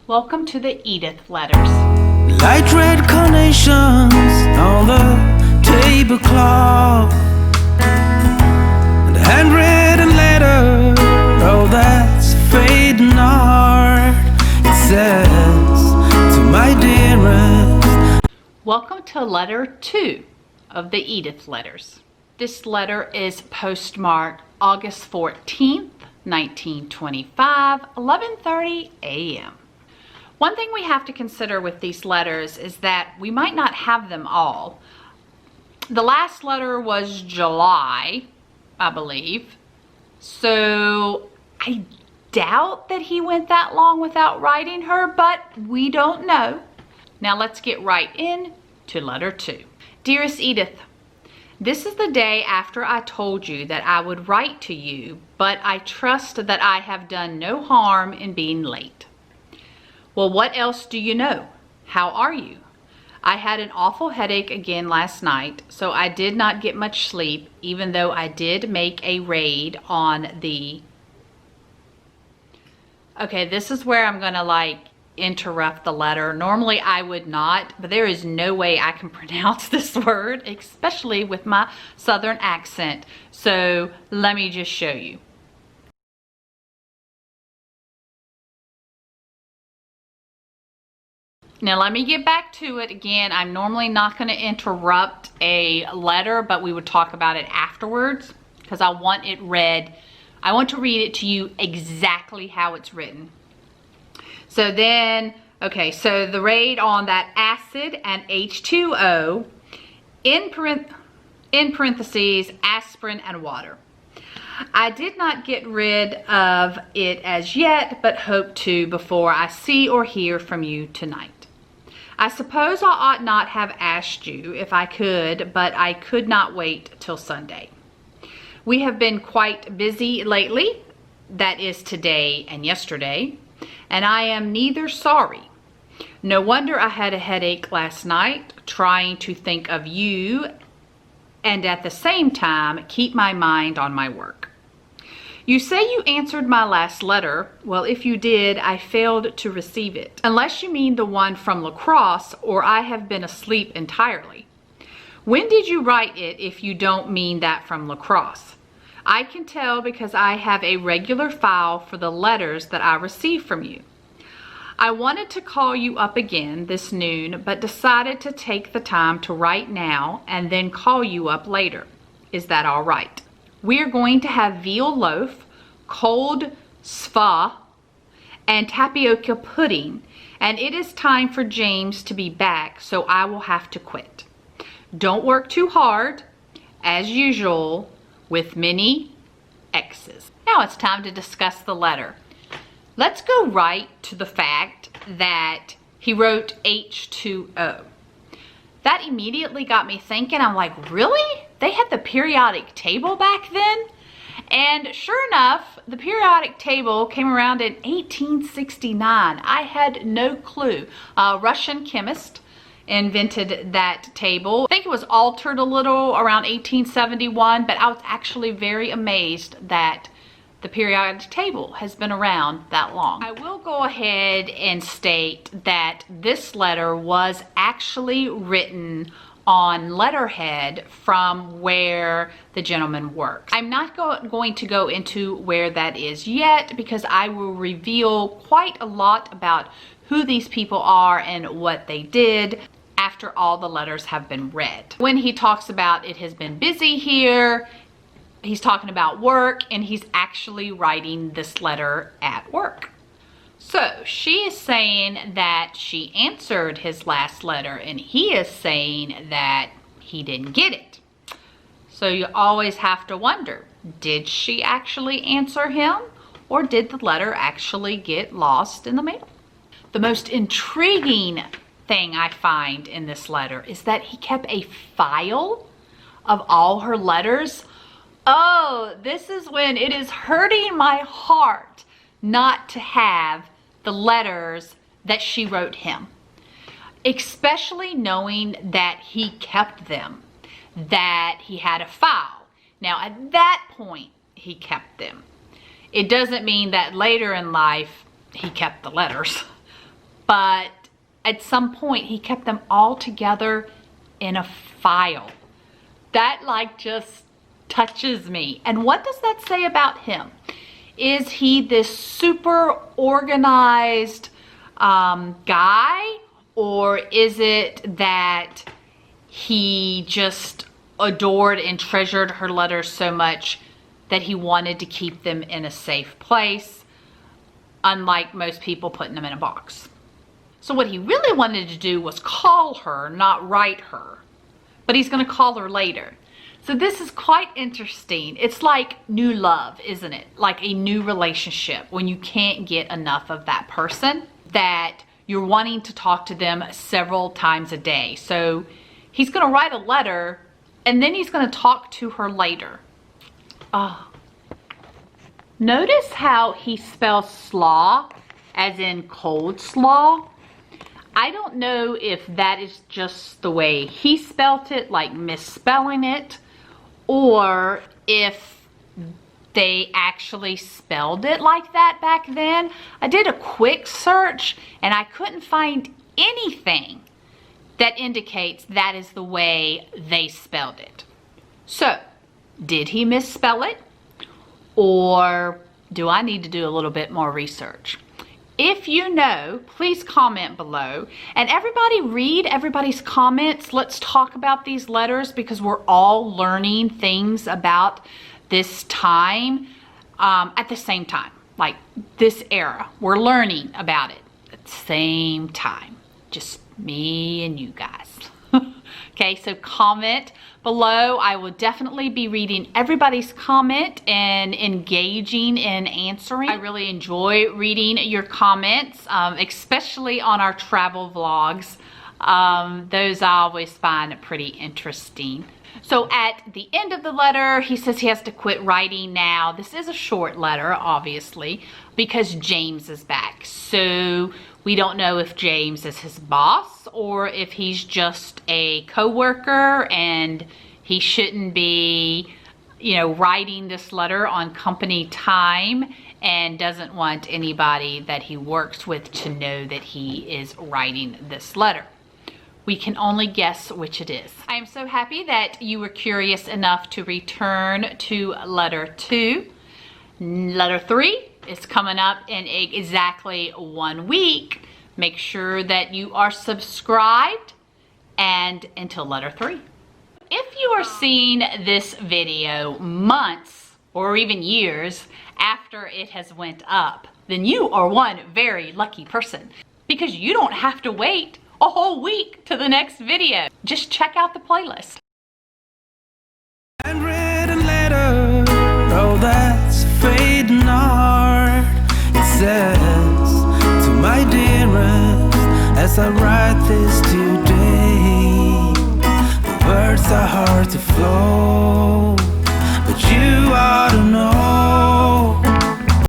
Welcome to the Edith Letters. Light red carnations on the tablecloth, and a handwritten letter, oh that's fading art. It says, to my dearest. Welcome to letter 2 of the Edith Letters. This letter is postmarked August 14th, 1925, 11:30 a.m. One thing we have to consider with these letters is that we might not have them all. The last letter was July, I believe. So I doubt that he went that long without writing her, but we don't know. Now let's get right in to letter 2. Dearest Edith, this is the day after I told you that I would write to you, but I trust that I have done no harm in being late. Well, what else do you know? How are you? I had an awful headache again last night, so I did not get much sleep, even though I did make a raid on the... Okay, this is where I'm gonna interrupt the letter. Normally I would not, but there is no way I can pronounce this word, especially with my southern accent. So let me just show you. Now let me get back to it again. I'm normally not going to interrupt a letter, but we would talk about it afterwards because I want it read. I want to read it to you exactly how it's written. So then, okay, so the raid on that acid and H2O, in parentheses, aspirin and water. I did not get rid of it as yet, but hope to before I see or hear from you tonight. I suppose I ought not have asked you if I could, but I could not wait till Sunday. We have been quite busy lately, that is today and yesterday, and I am neither sorry. No wonder I had a headache last night, trying to think of you and at the same time keep my mind on my work. You say you answered my last letter. Well, if you did, I failed to receive it. Unless you mean the one from La Crosse, or I have been asleep entirely. When did you write it if you don't mean that from La Crosse? I can tell because I have a regular file for the letters that I receive from you. I wanted to call you up again this noon, but decided to take the time to write now and then call you up later. Is that all right? We are going to have veal loaf, cold sva, and tapioca pudding, and it is time for James to be back, so I will have to quit. Don't work too hard, as usual, with many X's. Now it's time to discuss the letter. Let's go right to the fact that he wrote H2O. That immediately got me thinking. I'm like, really? They had the periodic table back then? And sure enough, the periodic table came around in 1869. I had no clue. A Russian chemist invented that table. I think it was altered a little around 1871, but I was actually very amazed that the periodic table has been around that long. I will go ahead and state that this letter was actually written on letterhead from where the gentleman works. I'm not going to go into where that is yet because I will reveal quite a lot about who these people are and what they did after all the letters have been read. When he talks about it has been busy here, he's talking about work, and he's actually writing this letter at work. So she is saying that she answered his last letter, and he is saying that he didn't get it. So you always have to wonder, did she actually answer him, or did the letter actually get lost in the mail? The most intriguing thing I find in this letter is that he kept a file of all her letters. Oh, this is when it is hurting my heart not to have the letters that she wrote him, especially knowing that he kept them, that he had a file. Now, at that point, he kept them. It doesn't mean that later in life he kept the letters, but at some point he kept them all together in a file. That like just touches me. And what does that say about him? Is he this super organized guy, or is it that he just adored and treasured her letters so much that he wanted to keep them in a safe place, unlike most people putting them in a box? So what he really wanted to do was call her, not write her. But he's going to call her later. So this is quite interesting. It's like new love, isn't it? Like a new relationship when you can't get enough of that person, that you're wanting to talk to them several times a day. So he's going to write a letter and then he's going to talk to her later. Oh. Notice how he spells slaw as in cold slaw. I don't know if that is just the way he spelt it, like misspelling it, or if they actually spelled it like that back then. I did a quick search and I couldn't find anything that indicates that is the way they spelled it. So, did he misspell it? Or do I need to do a little bit more research? If you know, please comment below. And everybody read everybody's comments. Let's talk about these letters because we're all learning things about this time at the same time. Like this era, we're learning about it at the same time. Just me and you guys. Okay, so comment below. I will definitely be reading everybody's comment and engaging in answering. I really enjoy reading your comments, especially on our travel vlogs. Those I always find pretty interesting. So at the end of the letter, he says he has to quit writing now. This is a short letter, obviously, because James is back. So we don't know if James is his boss or if he's just a co-worker and he shouldn't be, you know, writing this letter on company time and doesn't want anybody that he works with to know that he is writing this letter. We can only guess which it is. I am so happy that you were curious enough to return to letter 2. Letter 3 is coming up in exactly 1 week. Make sure that you are subscribed, and until letter 3. If you are seeing this video months or even years after it has went up, then you are one very lucky person because you don't have to wait a whole week to the next video. Just check out the playlist. Handwritten letter, oh that's fading art. It says to my dearest, as I write this today, the words are hard to flow, but you